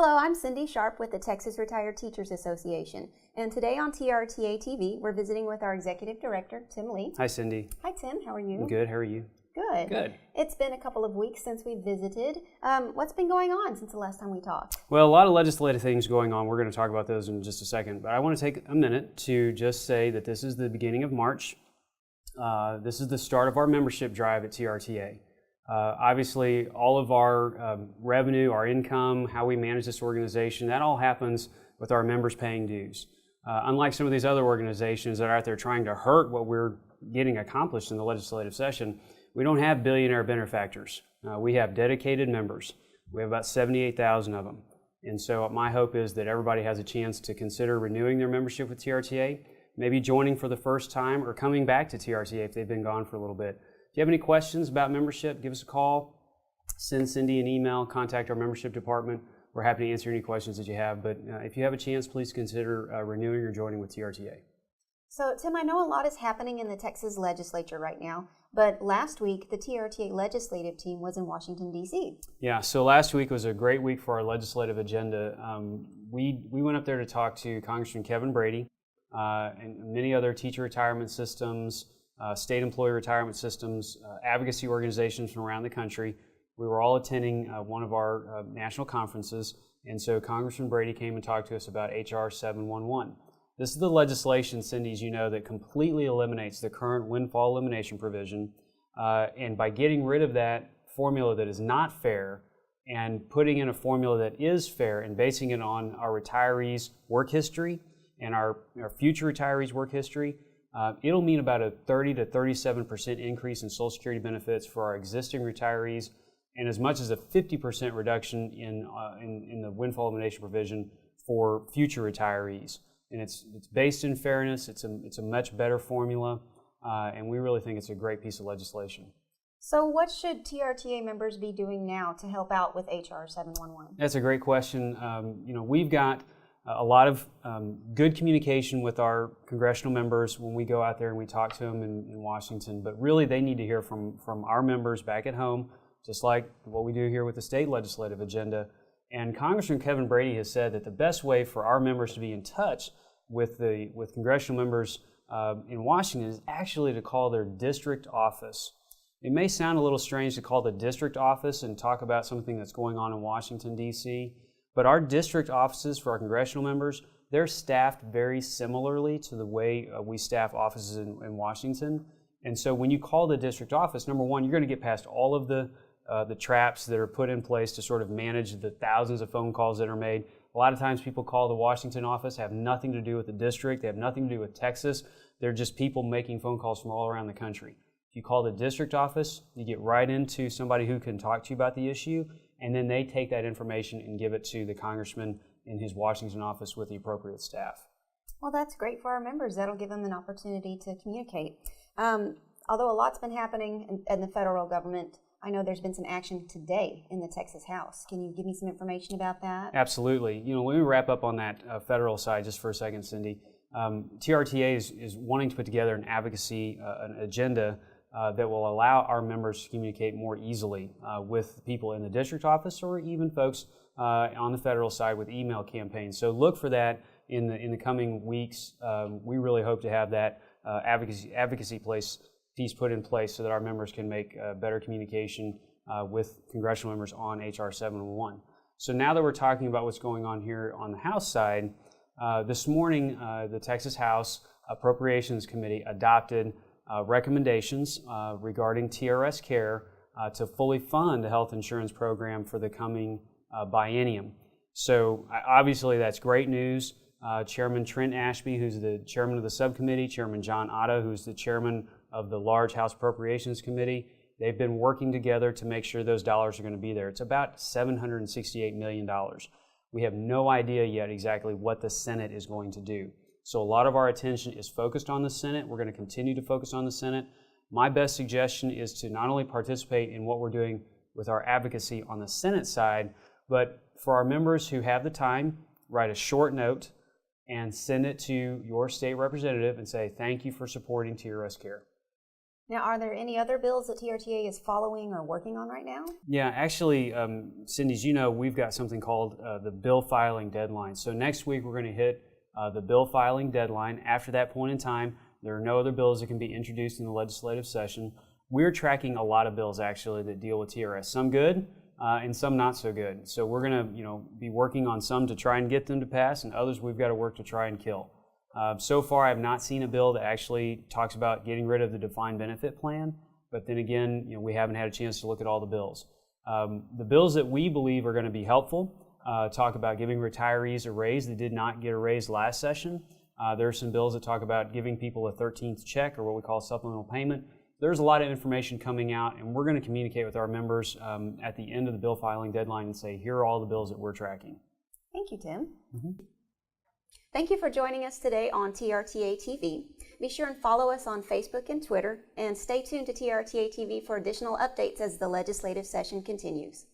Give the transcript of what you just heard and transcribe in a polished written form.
Hello, I'm Cindy Sharp with the Texas Retired Teachers Association, and today on TRTA TV, we're visiting with our Executive Director, Tim Lee. Hi, Cindy. Hi, Tim. How are you? I'm good. How are you? Good. Good. It's been a couple of weeks since we visited. What's been going on since the last time we talked? Well, a lot of legislative things going on. We're going to talk about those in just a second, but I want to take a minute to just say that this is the beginning of March. This is the start of our membership drive at TRTA. Obviously, all of our revenue, our income, how we manage this organization, that all happens with our members paying dues. Unlike some of these other organizations that are out there trying to hurt what we're getting accomplished in the legislative session, we don't have billionaire benefactors. We have dedicated members. We have about 78,000 of them. And so my hope is that everybody has a chance to consider renewing their membership with TRTA, maybe joining for the first time or coming back to TRTA if they've been gone for a little bit. If you have any questions about membership, give us a call, send Cindy an email, contact our membership department. We're happy to answer any questions that you have. But if you have a chance, please consider renewing or joining with TRTA. So, Tim, I know a lot is happening in the Texas legislature right now, but last week the TRTA legislative team was in Washington, D.C. Yeah, so last week was a great week for our legislative agenda. We went up there to talk to Congressman Kevin Brady and many other teacher retirement systems, state employee retirement systems, advocacy organizations from around the country. We were all attending one of our national conferences, and so Congressman Brady came and talked to us about H.R. 711. This is the legislation, Cindy, as you know, that completely eliminates the current windfall elimination provision, and by getting rid of that formula that is not fair and putting in a formula that is fair and basing it on our retirees' work history and our future retirees' work history, it'll mean about a 30 to 37% increase in Social Security benefits for our existing retirees, and as much as a 50% reduction in the windfall elimination provision for future retirees. And it's based in fairness. It's a much better formula, and we really think it's a great piece of legislation. So what should TRTA members be doing now to help out with H.R. 711? That's a great question. We've got a lot of good communication with our congressional members when we go out there and we talk to them in Washington, but really they need to hear from our members back at home, just like what we do here with the state legislative agenda. And Congressman Kevin Brady has said that the best way for our members to be in touch with congressional members in Washington is actually to call their district office. It may sound a little strange to call the district office and talk about something that's going on in Washington, D.C., but our district offices for our congressional members, they're staffed very similarly to the way we staff offices in Washington. And so when you call the district office, number one, you're going to get past all of the traps that are put in place to sort of manage the thousands of phone calls that are made. A lot of times people call the Washington office, have nothing to do with the district, they have nothing to do with Texas. They're just people making phone calls from all around the country. If you call the district office, you get right into somebody who can talk to you about the issue, and then they take that information and give it to the congressman in his Washington office with the appropriate staff. Well, that's great for our members. That'll give them an opportunity to communicate. Although a lot's been happening in the federal government, I know there's been some action today in the Texas House. Can you give me some information about that? Absolutely. When we wrap up on that federal side just for a second, Cindy, TRTA is wanting to put together an advocacy an agenda that will allow our members to communicate more easily with people in the district office or even folks on the federal side with email campaigns. So look for that in the coming weeks. We really hope to have that advocacy piece put in place so that our members can make better communication with congressional members on H.R. 711. So now that we're talking about what's going on here on the House side, this morning the Texas House Appropriations Committee adopted recommendations regarding TRS-Care to fully fund the health insurance program for the coming biennium. So obviously that's great news. Chairman Trent Ashby, who's the chairman of the subcommittee, Chairman John Otto, who's the chairman of the large House Appropriations Committee, they've been working together to make sure those dollars are going to be there. It's about $768 million. We have no idea yet exactly what the Senate is going to do. So a lot of our attention is focused on the Senate. We're going to continue to focus on the Senate. My best suggestion is to not only participate in what we're doing with our advocacy on the Senate side, but for our members who have the time, write a short note and send it to your state representative and say, thank you for supporting TRS-Care. Now, are there any other bills that TRTA is following or working on right now? Yeah, actually, Cindy, as you know, we've got something called the bill filing deadline. So next week we're going to hit the bill filing deadline. After that point in time, there are no other bills that can be introduced in the legislative session. We're tracking a lot of bills actually that deal with TRS. Some good and some not so good. So we're going to be working on some to try and get them to pass, and others we've got to work to try and kill. So far, I've not seen a bill that actually talks about getting rid of the defined benefit plan, but then again, we haven't had a chance to look at all the bills. The bills that we believe are going to be helpful talk about giving retirees a raise that did not get a raise last session. There are some bills that talk about giving people a 13th check, or what we call supplemental payment. There's a lot of information coming out, and we're going to communicate with our members at the end of the bill filing deadline and say, here are all the bills that we're tracking. Thank you, Tim. Mm-hmm. Thank you for joining us today on TRTA TV. Be sure and follow us on Facebook and Twitter, and stay tuned to TRTA TV for additional updates as the legislative session continues.